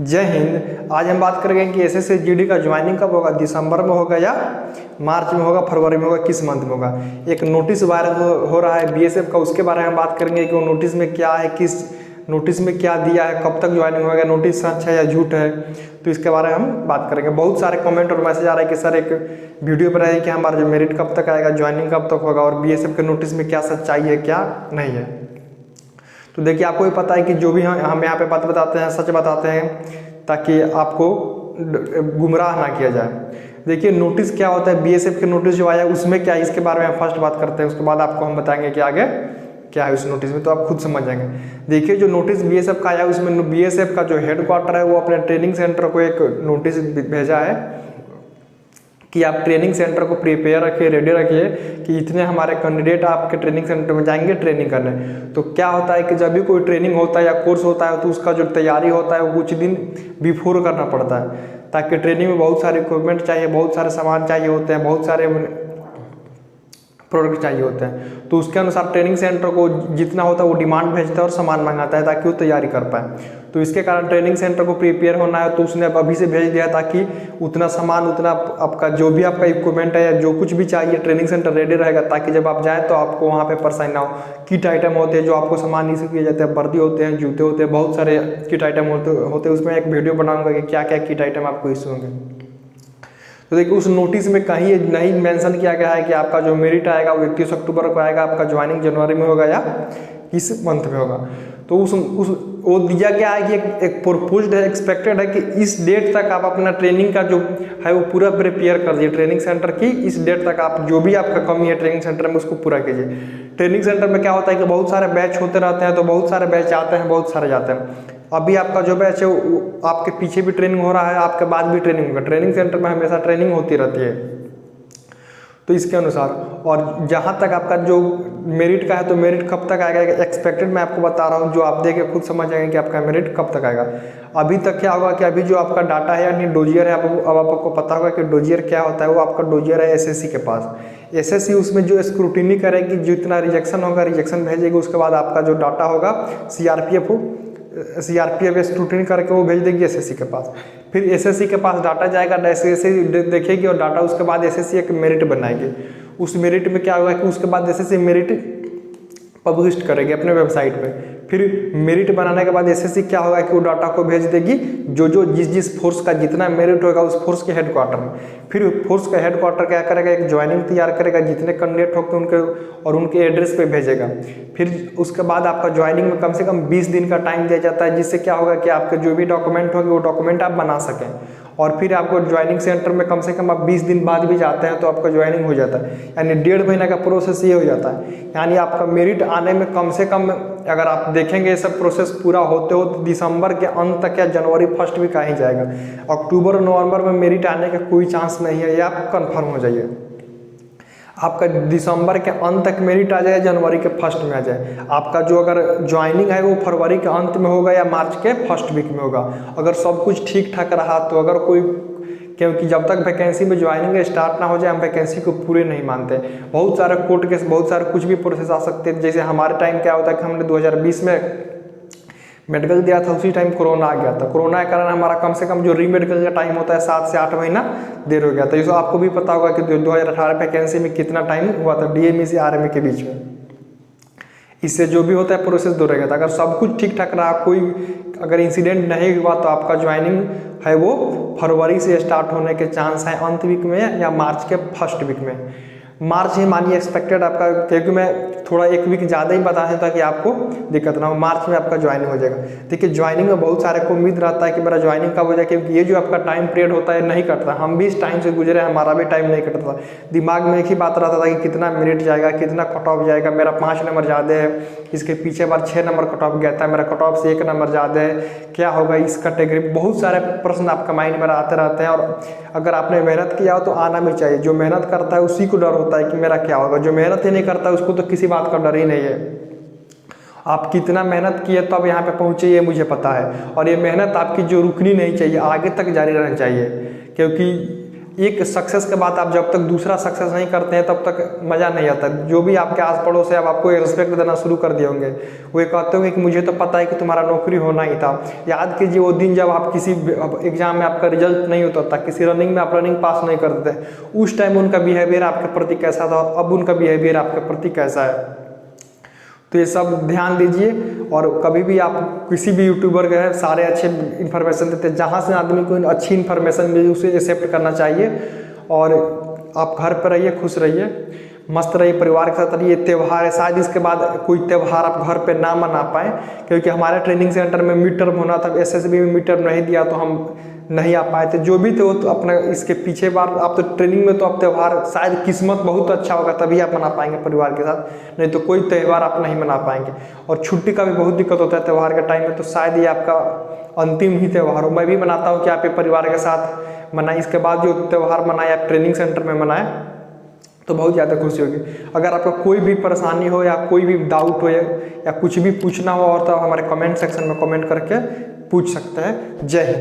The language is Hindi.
जय हिंद। आज हम बात करेंगे कि एसएससी जीडी का ज्वाइनिंग कब होगा, दिसंबर में होगा या मार्च में होगा, फरवरी में होगा, किस मंथ में होगा। एक नोटिस वायरल हो रहा है बीएसएफ का, उसके बारे में हम बात करेंगे कि वो नोटिस में क्या है, किस नोटिस में क्या दिया है, कब तक ज्वाइनिंग होगा, नोटिस सच है या झूठ है, तो इसके बारे में हम बात करेंगे। बहुत सारे कमेंट और मैसेज आ रहा है कि सर एक वीडियो पर है कि हमारा जो मेरिट कब तक आएगा, ज्वाइनिंग कब तक होगा और बीएसएफ के नोटिस में क्या सच्चाई है क्या नहीं है। तो देखिए, आपको भी पता है कि जो भी हम यहाँ पे बात बताते हैं सच बताते हैं ताकि आपको गुमराह ना किया जाए। देखिए, नोटिस क्या होता है, बीएसएफ के नोटिस जो आया उसमें क्या है, इसके बारे में फर्स्ट बात करते हैं, उसके बाद आपको हम बताएंगे कि आगे क्या है उस नोटिस में, तो आप खुद समझ जाएंगे। देखिए, जो नोटिस बीएसएफ का आया उसमें बीएसएफ का जो हेडक्वार्टर है वो अपने ट्रेनिंग सेंटर को एक नोटिस भेजा है कि आप ट्रेनिंग सेंटर को प्रिपेयर रखिए, रेडी रखिए कि इतने हमारे कैंडिडेट आपके ट्रेनिंग सेंटर में जाएंगे ट्रेनिंग करने। तो क्या होता है कि जब भी कोई ट्रेनिंग होता है या कोर्स होता है तो उसका जो तैयारी होता है वो कुछ दिन बिफोर करना पड़ता है, ताकि ट्रेनिंग में बहुत सारे इक्विपमेंट चाहिए, बहुत सारे सामान चाहिए होते हैं, बहुत सारे प्रोडक्ट चाहिए होते हैं। तो उसके अनुसार ट्रेनिंग सेंटर को जितना होता है वो डिमांड भेजता है और सामान मंगाता है ताकि वो तैयारी कर पाए। तो इसके कारण ट्रेनिंग सेंटर को प्रिपेयर होना है, तो उसने अभी से भेज दिया ताकि उतना सामान, उतना आपका जो भी आपका इक्विपमेंट है या जो कुछ भी चाहिए ट्रेनिंग सेंटर रेडी रहेगा, ताकि जब आप जाएँ तो आपको वहाँ पे परेशानी ना हो। किट आइटम होते हैं जो आपको सामान इशू किए जाते हैं, वर्दी होते हैं, जूते होते हैं, बहुत सारे किट आइटम होते हैं। उसमें एक वीडियो बनाऊंगा कि क्या क्या किट आइटम आपको इशू होंगे। तो देखिए, उस नोटिस में कहीं नहीं मेंशन किया गया है कि आपका जो मेरिट आएगा वो 31 अक्टूबर को आएगा, आपका ज्वाइनिंग जनवरी में होगा या किस मंथ में होगा। तो उस वो दिया गया है कि एक प्रोपोज्ड है, एक्सपेक्टेड है कि इस डेट तक आप अपना ट्रेनिंग का जो है वो पूरा प्रिपेयर कर दिए ट्रेनिंग सेंटर की। इस डेट तक आप जो भी आपका कमी है ट्रेनिंग सेंटर में उसको पूरा कीजिए। ट्रेनिंग सेंटर में क्या होता है कि बहुत सारे बैच होते रहते हैं, तो बहुत सारे बैच आते हैं, बहुत सारे जाते हैं। अभी आपका जो बैच है वो आपके पीछे भी ट्रेनिंग हो रहा है, आपके बाद भी ट्रेनिंग होगा। ट्रेनिंग सेंटर में हमेशा ट्रेनिंग होती रहती है। तो इसके अनुसार, और जहाँ तक आपका जो मेरिट का है, तो मेरिट कब तक आएगा एक्सपेक्टेड मैं आपको बता रहा हूँ, जो आप देख के खुद समझ जाएंगे कि आपका मेरिट कब तक आएगा। अभी तक क्या होगा कि अभी जो आपका डाटा है यानी डोजियर है, अब आपको पता होगा कि डोजियर क्या होता है। वो आपका डोजियर है एसएससी के पास। एसएससी उसमें जो स्क्रूटिनी करेगी, जितना रिजेक्शन होगा रिजेक्शन भेजेगी, उसके बाद आपका जो डाटा होगा सीआरपीएफ स्क्रूटिनी करके वो भेज देगी एसएससी के पास। फिर एसएससी के पास डाटा जाएगा, एसएससी देखेगी और डाटा उसके बाद एसएससी एक मेरिट बनाएगी। उस मेरिट में क्या होगा कि उसके बाद एसएससी मेरिट पब्लिश करेगी अपने वेबसाइट पे। फिर मेरिट बनाने के बाद एसएससी क्या होगा कि वो डाटा को भेज देगी जिस फोर्स का जितना मेरिट होगा उस फोर्स के हेडक्वार्टर में। फिर फोर्स का हेडक्वार्टर क्या करेगा, एक ज्वाइनिंग तैयार करेगा, जितने कैंडिडेट होंगे उनके और उनके एड्रेस पे भेजेगा। फिर उसके बाद आपका ज्वाइनिंग में कम से कम 20 दिन का टाइम दिया जाता है, जिससे क्या होगा कि आपके जो भी डॉक्यूमेंट होंगे वो डॉक्यूमेंट आप बना सकें। और फिर आपको ज्वाइनिंग सेंटर में कम से कम आप 20 दिन बाद भी जाते हैं तो आपका ज्वाइनिंग हो जाता है, यानी 1.5 महीना का प्रोसेस ये हो जाता है। यानी आपका मेरिट आने में कम से कम, अगर आप देखेंगे ये सब प्रोसेस पूरा होते होते दिसंबर के अंत तक या जनवरी फर्स्ट वीक आ ही जाएगा। अक्टूबर नवंबर में मेरिट आने का कोई चांस नहीं है, ये आप कन्फर्म हो जाइए। आपका दिसंबर के अंत तक मेरिट आ जाए, जनवरी के फर्स्ट में आ जाए। आपका जो अगर ज्वाइनिंग है वो फरवरी के अंत में होगा या मार्च के फर्स्ट वीक में होगा, अगर सब कुछ ठीक ठाक रहा तो। अगर कोई, क्योंकि जब तक वैकेंसी में ज्वाइनिंग स्टार्ट ना हो जाए हम वैकेंसी को पूरे नहीं मानते। बहुत सारे कोर्ट केस, बहुत सारे कुछ भी प्रोसेस आ सकते हैं। जैसे हमारे टाइम क्या होता है कि हमने 2020 में मेडिकल दिया था, उसी टाइम कोरोना आ गया था। कोरोना के कारण हमारा कम से कम जो री मेडिकल का टाइम होता है 7 से 8 महीना देर हो गया था। इसको आपको भी पता होगा कि 2018 वैकेंसी में कितना टाइम हुआ था डीएमई से आरएमई के बीच में। इससे जो भी होता है प्रोसेस दो रहेगा। अगर सब कुछ ठीक ठाक रहा, कोई अगर इंसिडेंट नहीं हुआ, तो आपका ज्वाइनिंग है वो फरवरी से स्टार्ट होने के चांस है, अंत वीक में या मार्च के फर्स्ट वीक में। मार्च ही मानिए एक्सपेक्टेड आपका, क्योंकि मैं थोड़ा एक वीक ज़्यादा ही बता दें ताकि आपको दिक्कत ना हो। मार्च में आपका ज्वाइनिंग हो जाएगा। देखिए, ज्वाइनिंग में बहुत सारे को उम्मीद रहता है कि मेरा ज्वाइनिंग कब हो जाए, क्योंकि ये जो आपका टाइम पीरियड होता है नहीं कटता। हम भी इस टाइम से गुजरे, हमारा भी टाइम नहीं कटता। दिमाग में एक ही बात रहता था कि कितना मेरिट जाएगा, कितना कट ऑफ जाएगा, मेरा 5 नंबर ज़्यादा है, इसके पीछे बार 6 नंबर कट ऑफ गया था, मेरा कट ऑफ से 1 नंबर ज़्यादा है, क्या होगा इस कैटेगरी। बहुत सारे प्रश्न आपका माइंड में आते रहते हैं। और अगर आपने मेहनत किया हो तो आना भी चाहिए। जो मेहनत करता है उसी को डर होता है कि मेरा क्या होगा, जो मेहनत ही नहीं करता उसको तो किसी बात का डर ही नहीं है। आप कितना मेहनत किए तो अब यहाँ पे पहुँचे ये मुझे पता है, और ये मेहनत आपकी जो रुकनी नहीं चाहिए, आगे तक जारी रहनी चाहिए। क्योंकि एक सक्सेस के बाद आप जब तक दूसरा सक्सेस नहीं करते हैं तब तक मज़ा नहीं आता। जो भी आपके आस पड़ोस है अब आपको रिस्पेक्ट देना शुरू कर दिए होंगे, वो ये कहते होंगे कि मुझे तो पता है कि तुम्हारा नौकरी होना ही था। याद कीजिए वो दिन जब आप किसी एग्जाम में आपका रिजल्ट नहीं होता था, किसी रनिंग में आप रनिंग पास नहीं करते थे, उस टाइम उनका बिहेवियर आपके प्रति कैसा था, अब उनका बिहेवियर आपके प्रति कैसा है। तो ये सब ध्यान दीजिए। और कभी भी आप किसी भी यूट्यूबर के हैं, सारे अच्छे इन्फॉर्मेशन देते हैं, जहाँ से आदमी को अच्छी इन्फॉर्मेशन मिले उसे एक्सेप्ट करना चाहिए। और आप घर पर रहिए, खुश रहिए, मस्त रहिए, परिवार के साथ रहिए। त्यौहार है, शायद इसके बाद कोई त्यौहार आप घर पे ना मना पाएँ, क्योंकि हमारे ट्रेनिंग सेंटर में मिड टर्म होना था, एसएसबी में मिड टर्म नहीं दिया तो हम नहीं आ पाए थे। जो भी थे वो तो अपना इसके पीछे बार आप तो ट्रेनिंग में तो आप त्यौहार शायद किस्मत बहुत अच्छा होगा तभी आप मना पाएंगे परिवार के साथ, नहीं तो कोई त्यौहार आप नहीं मना पाएंगे। और छुट्टी का भी बहुत दिक्कत होता है त्यौहार के टाइम में, तो शायद ये आपका अंतिम ही त्यौहार हो। मैं भी मनाता हूँ कि आप ये परिवार के साथ मनाएं, इसके बाद जो त्यौहार मनाए आप ट्रेनिंग सेंटर में मनाएं तो बहुत ज़्यादा खुशी होगी। अगर आपको कोई भी परेशानी हो या कोई भी डाउट हो या कुछ भी पूछना हो और तो हमारे कमेंट सेक्शन में कमेंट करके पूछ सकते हैं। जय हिंद।